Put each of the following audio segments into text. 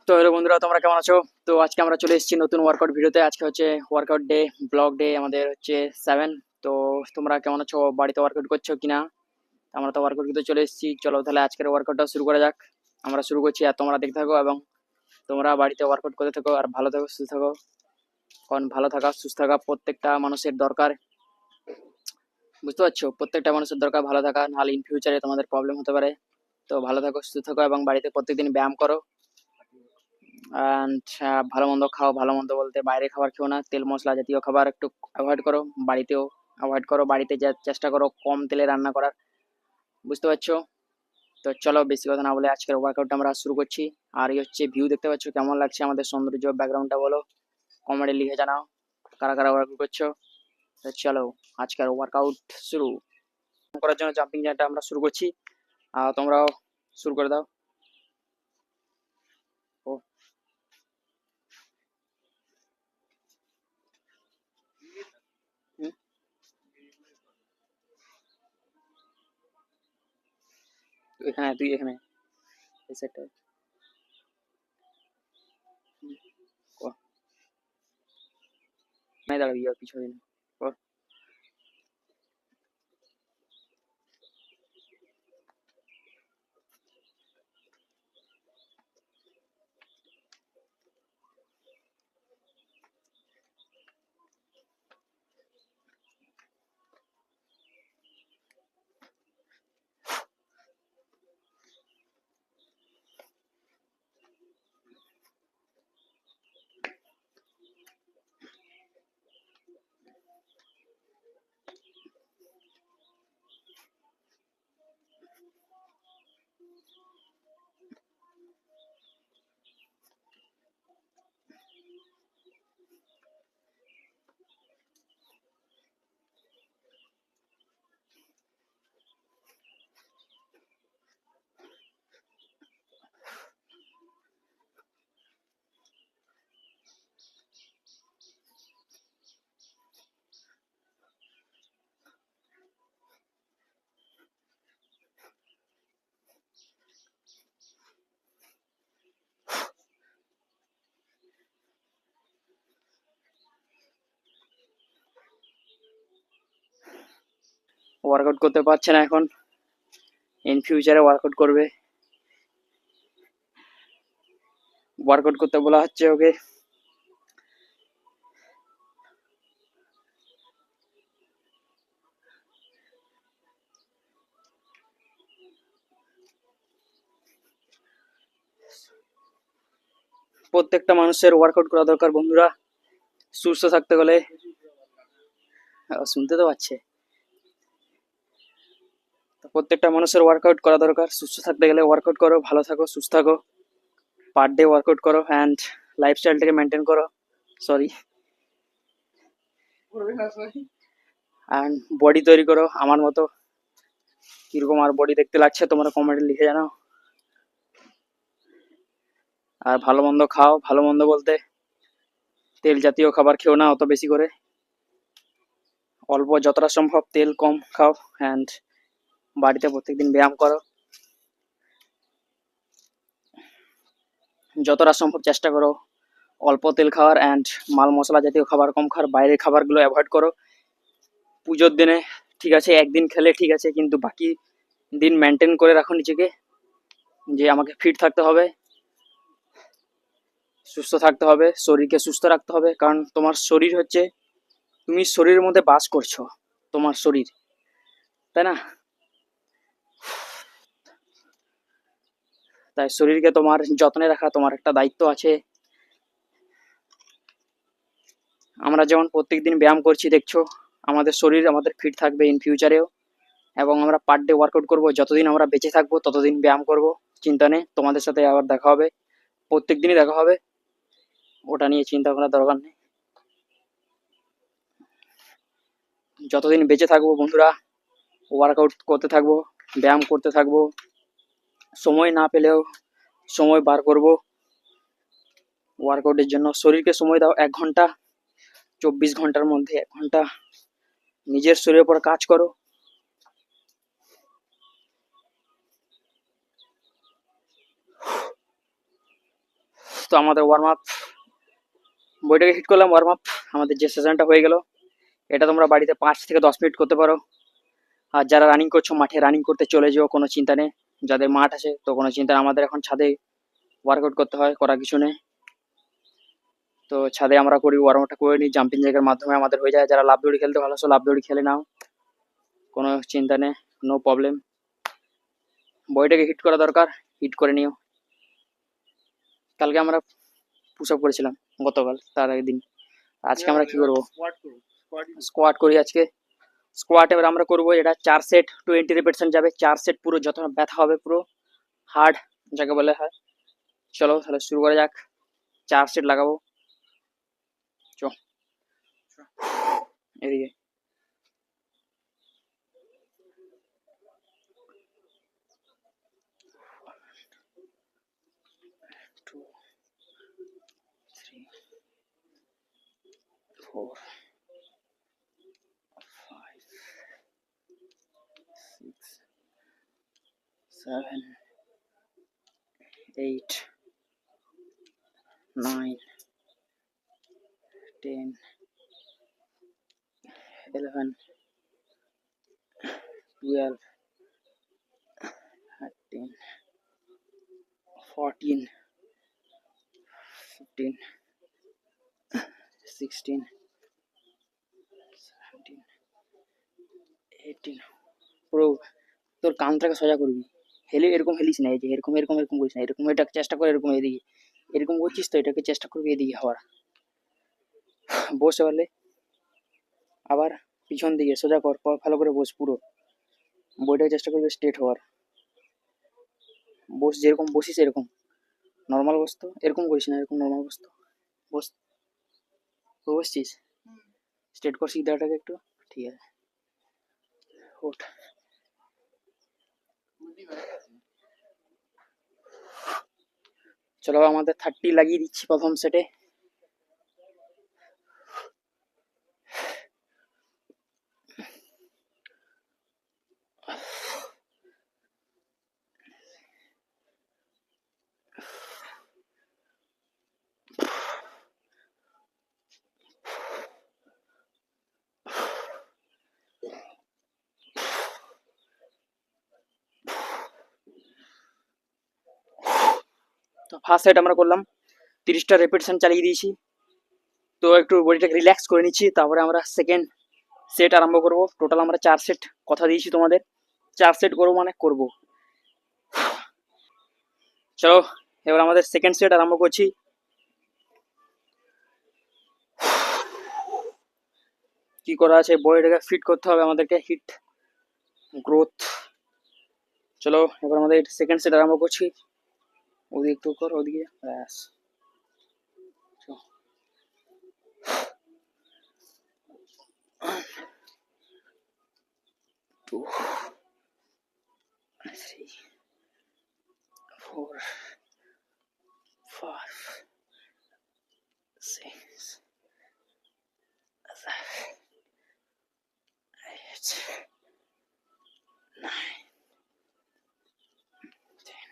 তো হ্যালো বন্ধুরা, তোমরা কেমন আছো? তো আজকে আমরা চলে এসেছি নতুন ওয়ার্কআউট ভিডিওতে। আজকে হচ্ছে ওয়ার্কআউট ডে, ব্লগ ডে আমাদের হচ্ছে 7। তো তোমরা কেমন আছো? বাড়িতে ওয়ার্কআউট করছো কিনা? আমরা তো ওয়ার্কআউট করতে চলে এসেছি। চলো তাহলে আজকের ওয়ার্কআউটটা শুরু করা যাক। আমরা শুরু করছি আর তোমরা দেখতে থাকো, এবং তোমরা বাড়িতে ওয়ার্কআউট করতে থাকো আর ভালো থাকো, সুস্থ থাকো। কারণ ভালো থাকা, সুস্থ থাকা প্রত্যেকটা মানুষের দরকার। বুঝতে পারছো? প্রত্যেকটা মানুষের দরকার ভালো থাকা, নাহলে ইন ফিউচারে তোমাদের প্রবলেম হতে পারে। তো ভালো থাকো, সুস্থ থাকো, এবং বাড়িতে প্রত্যেকদিন ব্যায়াম করো। অ্যান্ড ভালো মন্দ খাও। ভালো মন্দ বলতে বাইরে খাবার খেও না, তেল মশলা জাতীয় খাবার একটু অ্যাভয়েড করো। বাড়িতেও অ্যাভয়েড করো, বাড়িতে যা চেষ্টা করো কম তেলে রান্না করার। বুঝতে পারছো? তো চলো বেশি কথা না বলে আজকের ওয়ার্কআউটটা আমরা শুরু করছি। আর এই হচ্ছে ভিউ, দেখতে পাচ্ছ কেমন লাগছে আমাদের সৌন্দর্য, ব্যাকগ্রাউন্ডটা বলো, কমেন্টে লিখে জানাও কারা কারা ওয়ার্কআউট করছো। তো চলো আজকের ওয়ার্কআউট শুরু করার জন্য জাম্পিং জ্যাকটা আমরা শুরু করছি। আর তোমরাও শুরু করে দাও। ও, হুম, তুই এখানে এই সাইডটায়। নাই দাঁড়াবি আর পিছনে। ওয়ার্কআউট করতে পারছে না এখন, ইন ফিউচারে ওয়ার্কআউট করবে। ওয়ার্কআউট করতে বলা হচ্ছে ওকে। প্রত্যেকটা মানুষের ওয়ার্কআউট করা দরকার বন্ধুরা, সুস্থ থাকতে গেলে। শুনতে তো পাচ্ছে। প্রত্যেকটা মানুষের ওয়ার্কআউট করা দরকার, সুস্থ থাকতে গেলে ওয়ার্কআউট করো, ভালো থাকো, সুস্থ থাকো। পার ডে ওয়ার্কআউট করো অ্যান্ড লাইফস্টাইলটাকে মেনটেন করো। সরি, অ্যান্ড বডি তৈরি করো আমার মতো। কিরকম আর বডি দেখতে লাগছে তোমরা কমেন্টে লিখে জানাও। আর ভালো মন্দ খাও। ভালো মন্দ বলতে তেল জাতীয় খাবার খেও না অত বেশি করে। অল্প যতটা সম্ভব তেল কম খাও, অ্যান্ড বাড়িতে প্রত্যেকদিন ব্যায়াম করো। যতটা সম্ভব চেষ্টা করো অল্প তেল খাওয়ার, অ্যান্ড মাল মশলা জাতীয় খাবার কম খাওয়ার। বাইরের খাবারগুলো অ্যাভয়েড করো। পুজোর দিনে ঠিক আছে একদিন খেলে ঠিক আছে, কিন্তু বাকি দিন মেনটেন করে রাখো নিজেকে, যে আমাকে ফিট থাকতে হবে, সুস্থ থাকতে হবে, শরীরকে সুস্থ রাখতে হবে। কারণ তোমার শরীর হচ্ছে, তুমি শরীরের মধ্যে বাস করছো, তোমার শরীর, তাই না? তাই শরীরকে তোমার যত্নে রাখা তোমার একটা দায়িত্ব আছে। আমরা যেমন প্রত্যেকদিন ব্যায়াম করছি দেখছো, আমাদের শরীর আমাদের ফিট থাকবে ইন ফিউচারেও। এবং আমরা পার ডে ওয়ার্কআউট করবো, যতদিন আমরা বেঁচে থাকবো ততদিন ব্যায়াম করব। চিন্তা নেই, তোমাদের সাথে আবার দেখা হবে, প্রত্যেক দিনই দেখা হবে, ওটা নিয়ে চিন্তা করার দরকার নেই। যতদিন বেঁচে থাকবো বন্ধুরা ওয়ার্কআউট করতে থাকবো, ব্যায়াম করতে থাকবো। সময় না পেলেও সময় বার করব ওয়ার্কআউটের জন্য। শরীরকে সময় দাও 1 ঘন্টা, 24 ঘন্টার মধ্যে 1 ঘন্টা নিজের শরীরের উপর কাজ করো। তো আমাদের ওয়ার্ম আপ বইটাকে হিট করলাম, ওয়ার্ম আপ আমাদের যে সেশনটা হয়ে গেল। এটা তোমরা বাড়িতে 5 থেকে 10 মিনিট করতে পারো। আর যারা রানিং করছো মাঠে রানিং করতে চলে যাও, কোনো চিন্তা নেই। যাদের মাঠ আছে তো কোনো চিন্তা নেই, আমাদের এখন ছাদে ওয়ার্কআউট করতে হয়, করার কিছু নেই। তো ছাদে আমরা করি, ওয়ার্ম আপটা করে নিই, জাম্পিং জ্যাকের মাধ্যমে আমাদের হয়ে যায়। যারা লাফ দড়ি খেলতে ভালোবাসো লাফ দড়ি খেলে নাও, কোনো চিন্তা নেই, নো প্রবলেম। বডিটাকে হিট করা দরকার, হিট করে নিও। কালকে আমরা পুশ আপ করেছিলাম, গতকাল তার আগের দিন। আজকে আমরা কি করবো? স্কোয়াট করি আজকে। স্কোয়াট এবার আমরা করবো, এটা 4 সেট 20 রিপিটেশন যাবে। 4 সেট পুরো যত ব্যথা হবে, পুরো হার্ড যাকে বলে হয়। চলো তাহলে শুরু করা যাক। 4 সেট লাগাবো। চ এদিকে। Two, three, 4, 5, 6, 7, 8, 9, 10, 11, 12, 13, 14, 15, 16, 17, 18। পুরো তোর কানটাকে সোজা করবি, হেলে এরকম হেলিস না, এই যে এরকম এরকম এরকম করিস না, এরকম এটাকে চেষ্টা করে এরকম এদিকে এরকম করছিস তো, এটাকে চেষ্টা করবি এদিকে হওয়ার। বসে পারলে আবার পিছন দিকে সোজা কর, ভালো করে বস, পুরো বইটাকে চেষ্টা করবি স্ট্রেট হওয়ার। বস, যেরকম বসিস এরকম নর্মাল বস, তো এরকম করিস না, এরকম নর্মাল বস, তো বস, বসছিস স্ট্রেট কর সিধাটাকে একটু, ঠিক আছে, ওঠ। চলো আমাদের 30 লাগিয়ে দিচ্ছি প্রথম সেটে। তো ফার্স্ট সেট আমরা করলাম, 30টা রেপিটেশন চালিয়ে দিয়েছি। তো একটু বডিটাকে রিল্যাক্স করে নিচ্ছি, তারপরে আমরা সেকেন্ড সেট আরম্ভ করব। টোটাল আমরা 4 সেট কথা দিয়েছি তোমাদের, 4 সেট করবো মানে করবো। চলো এবার আমাদের সেকেন্ড সেট আরম্ভ করছি। কি করা আছে, বডিটাকে ফিট করতে হবে আমাদেরকে, হিট গ্রোথ। চলো এবার আমাদের সেকেন্ড সেট আরম্ভ করছি। ওদিকে একটু কর, ওদিকে, ব্যাস। 2, 3, 4, 5, 6, 7, 8, 9, 10,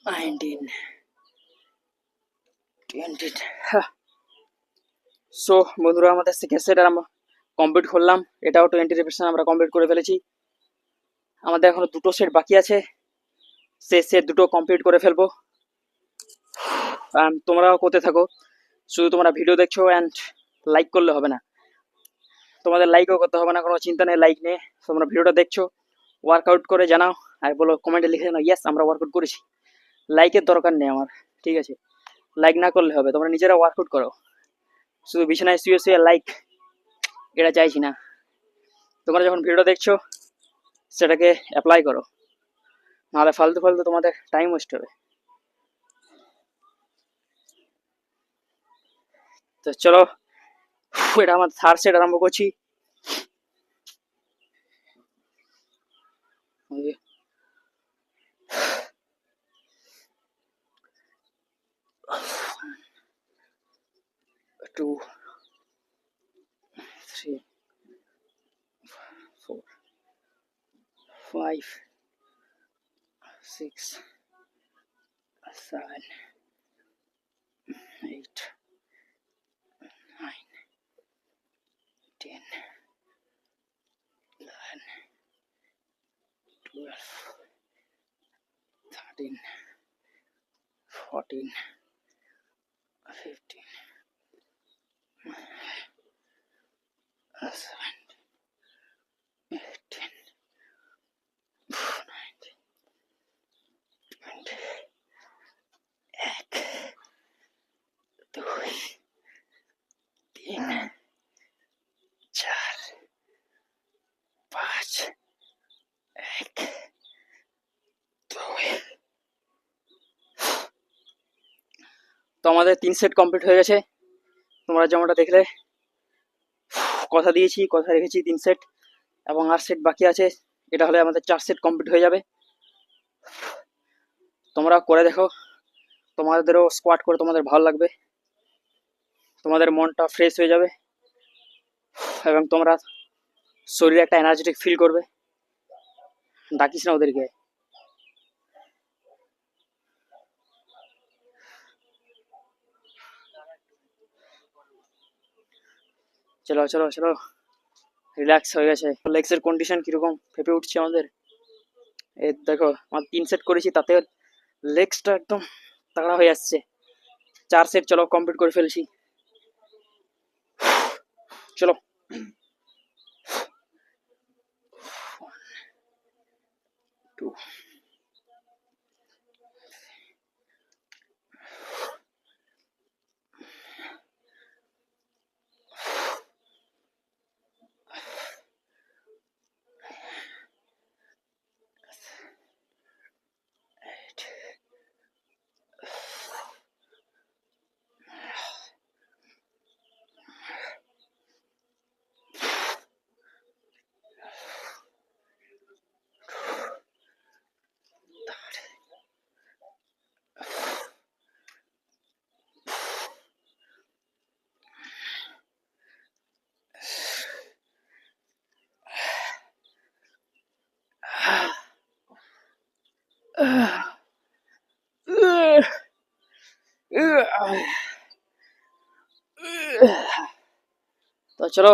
19, 20। সো বন্ধুরা, আমাদের সেকেন্ড সেট আমরা কমপ্লিট করলাম। এটাও 20 রিপিটেশন আমরা কমপ্লিট করে ফেলেছি। আমাদের এখনো 2টো সেট বাকি আছে, সেই সেট 2টো কমপ্লিট করে ফেলবো। তোমরাও করতে থাকো, শুধু তোমরা ভিডিও দেখছো অ্যান্ড লাইক করলে হবে না, তোমাদের লাইকও করতে হবে না, কোনো চিন্তা নেই, লাইক নিয়ে তোমরা ভিডিওটা দেখছো, ওয়ার্কআউট করে জানাও আর বলো, কমেন্টে লিখে জানাও ইয়েস আমরা ওয়ার্কআউট করেছি। লাইকের দরকার নেই আমার, ঠিক আছে, লাইক না করলে হবে, তোমরা নিজেরা ওয়ার্কআউট করো। শুধু বিছানায় শুয়ে শুয়ে লাইক এটা চাইছি না। তোমরা যখন ভিডিওটা দেখছো সেটাকে অ্যাপ্লাই করো, নাহলে ফালতু ফালতু তোমাদের টাইম ওয়েস্ট হবে। তো চলো এটা আমার থার্ড সেট আরম্ভ করছি। Two, three, four, five, six, seven, eight, nine, 10, 11, 12, 13, 14, 15, 17, 18, 19, 20, 1, 2, 3, 4, 5, 1, 2। তো আমাদের 3 সেট কমপ্লিট হয়ে গেছে। তোমরা যেমনটা দেখলে, কথা দিয়েছি, কথা রেখেছি 3 সেট, এবং 8 সেট বাকি আছে। এটা হলে আমাদের 4 সেট কমপ্লিট হয়ে যাবে। তোমরা করে দেখো, তোমাদেরও স্কোয়াট করে তোমাদের ভালো লাগবে, তোমাদের মনটা ফ্রেশ হয়ে যাবে, এবং তোমরা শরীরে একটা এনার্জেটিক ফিল করবে। ডাকিস না ওদেরকে। চলো চলো চলো, রিল্যাক্স হয়ে গেছে। লেগসের কন্ডিশন কিরকম, ফেপে উঠছে আমাদের। এই দেখো, আমার 3 সেট করেছি, তাতে লেগসটা একদম তাগড়া হয়ে আসছে। 4 সেট চলো কমপ্লিট করে ফেলছি। চলো। 2, 8, তো চলো,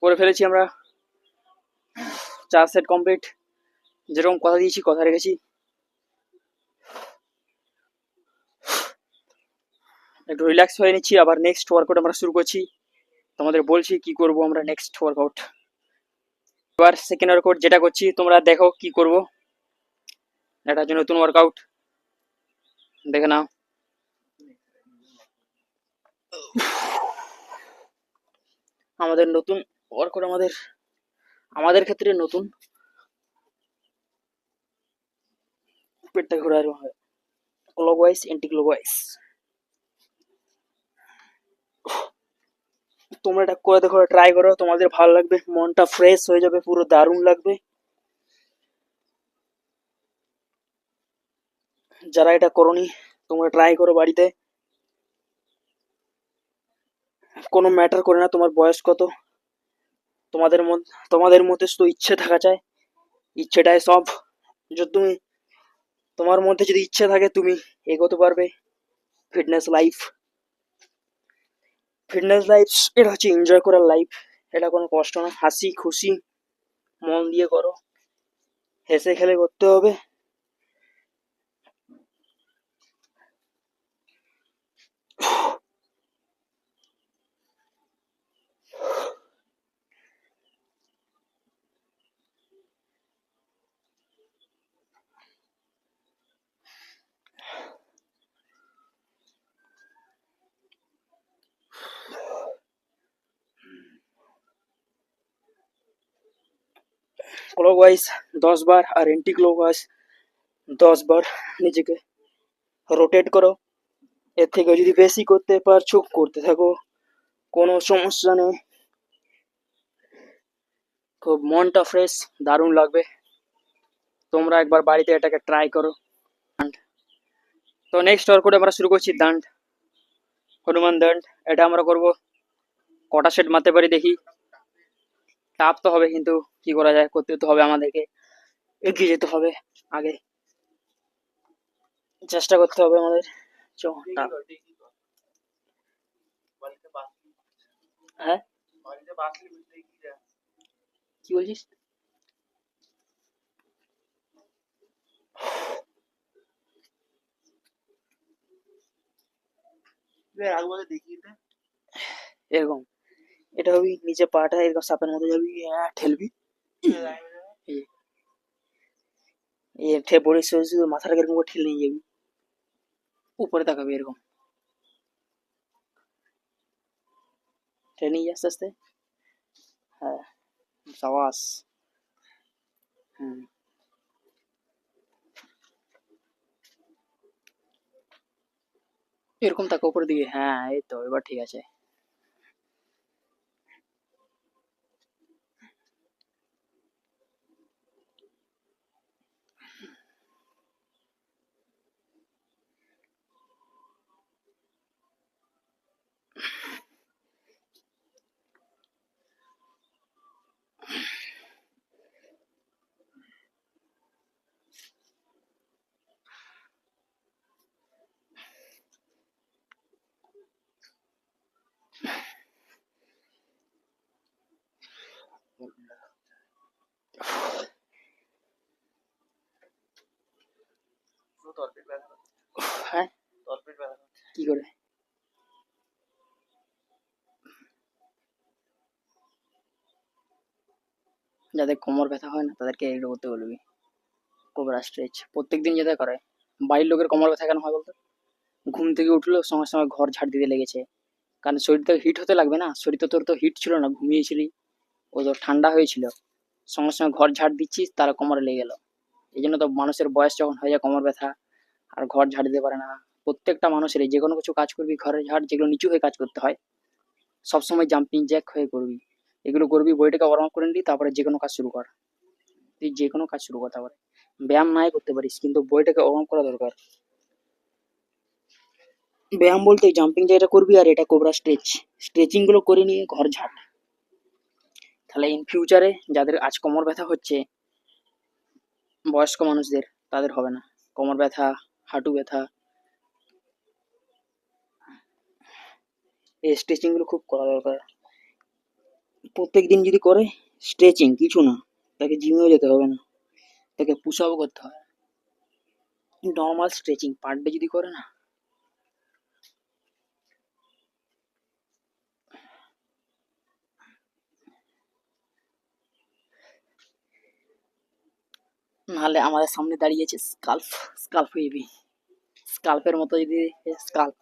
করে ফেলেছি আমরা 4 সেট কমপ্লিট। যেরকম কথা দিয়েছি, কথা রেখেছি। একটু রিল্যাক্স হয়ে নিচ্ছি, আবার নেক্সট ওয়ার্কআউট আমরা শুরু করছি। তোমাদের বলছি কি করব আমরা নেক্সট ওয়ার্কআউট। এবার সেকেন্ড ওয়ার্কআউট যেটা করছি, তোমরা দেখো কি করব। এটা হচ্ছে নতুন ওয়ার্কআউট, দেখে নাও। আমাদের নতুন ওয়ার্কআউট, আমাদের ক্ষেত্রে নতুন। পেটটা ঘোরানো হয় ক্লকওয়াইজ, এন্টি ক্লকওয়াইজ। তোমরা এটা করে দেখো, ট্রাই করো, তোমাদের ভালো লাগবে, মনটা ফ্রেশ হয়ে যাবে, পুরো দারুণ লাগবে। যারা এটা করোনি, তোমরা ট্রাই করো বাড়িতে। কোনো ম্যাটার করে না তোমার বয়স কত, তোমাদের মধ্যে শুধু ইচ্ছে থাকা চাই। ইচ্ছেটাই সব। যদি তোমার মধ্যে যদি ইচ্ছে থাকে, তুমি এগোতে পারবে। ফিটনেস লাইফ, এটা হচ্ছে এনজয় করার লাইফ। এটা কোনো কষ্ট না, হাসি খুশি মন দিয়ে করো, হেসে খেলে করতে হবে। ক্লকওয়াইজ 10 বার আর এন্টি ক্লকওয়াইজ 10 বার নিজেকে রোটেট করো। এর থেকে যদি বেশি করতে পারছো করতে থাকো, কোনো সমস্যা নেই, খুব মনটা ফ্রেশ, দারুণ লাগবে। তোমরা একবার বাড়িতে এটাকে ট্রাই করো। তো নেক্সট ওয়ার্কআউট আমরা শুরু করছি দান্ড, হনুমান দান্ড। এটা আমরা করব, কটা সেট মারতে পারি দেখি। টাফ তো হবে, কিন্তু কি করা যায়, করতে তো হবে, আমাদেরকে এগিয়ে যেতে হবে, আগে চেষ্টা করতে হবে আমাদের। হ্যাঁ, কি বলছিস? এরকম এটা হবি, নিচে পাটা এরকম সাপের মতো যাবি, ঠেলবি, পড়ে শুধু মাথাটাকে এরকম করে ঠেলে নিয়ে যাবি, উপরে তাকাবি এরকম, ঠেলে নিয়ে আস্তে আস্তে। হ্যাঁ, সাবাস। হুম, এরকম তাকে উপরের দিকে, হ্যাঁ এই তো, এবার ঠিক আছে। হ্যাঁ, কি করে? যাদের কোমর ব্যথা হয় না তাদেরকে এগুলো করতে বলবি, কোবরা স্ট্রেচ প্রত্যেকদিন যেটা করে। বাড়ির লোকের কোমর ব্যথা কেন হয় বলতো? ঘুম থেকে উঠলো, সঙ্গে সঙ্গে ঘর ঝাড় দিতে লেগেছে, কারণ শরীরটা হিট হতে লাগবে না, শরীর তো তোর তো হিট ছিল না, ঘুমিয়েছিলি, ও তো ঠান্ডা হয়েছিল, সঙ্গে সঙ্গে ঘর ঝাড় দিচ্ছিস, তারা কোমরে লেগে গেল। এই জন্য তো মানুষের বয়স যখন হয়ে যায় কোমর ব্যথা, আর ঘর ঝাড় দিতে পারে না। প্রত্যেকটা মানুষেরই যে কোনো কিছু কাজ করবি, ঘরের ঝাড় যেগুলো নিচু হয়ে কাজ করতে হয়, সবসময় জাম্পিং জ্যাক হয়ে করবি, এগুলো করবি, বইটাকে ওয়ার্ম আপ করে নিবি, তারপরে যে কোনো কাজ শুরু কর। তুই যে কোনো কাজ শুরু কর, তারপরে ব্যায়াম নাই করতে পারিস, কিন্তু বইটাকে ওয়ার্ম করা দরকার। ব্যায়াম বলতে জাম্পিং যেটা করবি, আর এটা কোবরা স্ট্রেচ, স্ট্রেচিং গুলো করে নিয়ে ঘর ঝাড়। তাহলে ইন ফিউচারে যাদের আজ কোমর ব্যথা হচ্ছে, বয়স্ক মানুষদের, তাদের হবে না কোমর ব্যথা, হাঁটু ব্যথা। এই স্ট্রেচিং গুলো খুব করা দরকার, প্রত্যেক দিন যদি করে। স্ট্রেচিং কিছু না, তাকে জিমেও যেতে হবে না, তাকে পুশ আপও করতে হয়, নর্মাল স্ট্রেচিং পার ডে যদি করে না। নাহলে আমাদের সামনে দাঁড়িয়েছে স্কাল্প, স্কাল্প হইবি, স্কাল্পের মতো যদি, স্কাল্প।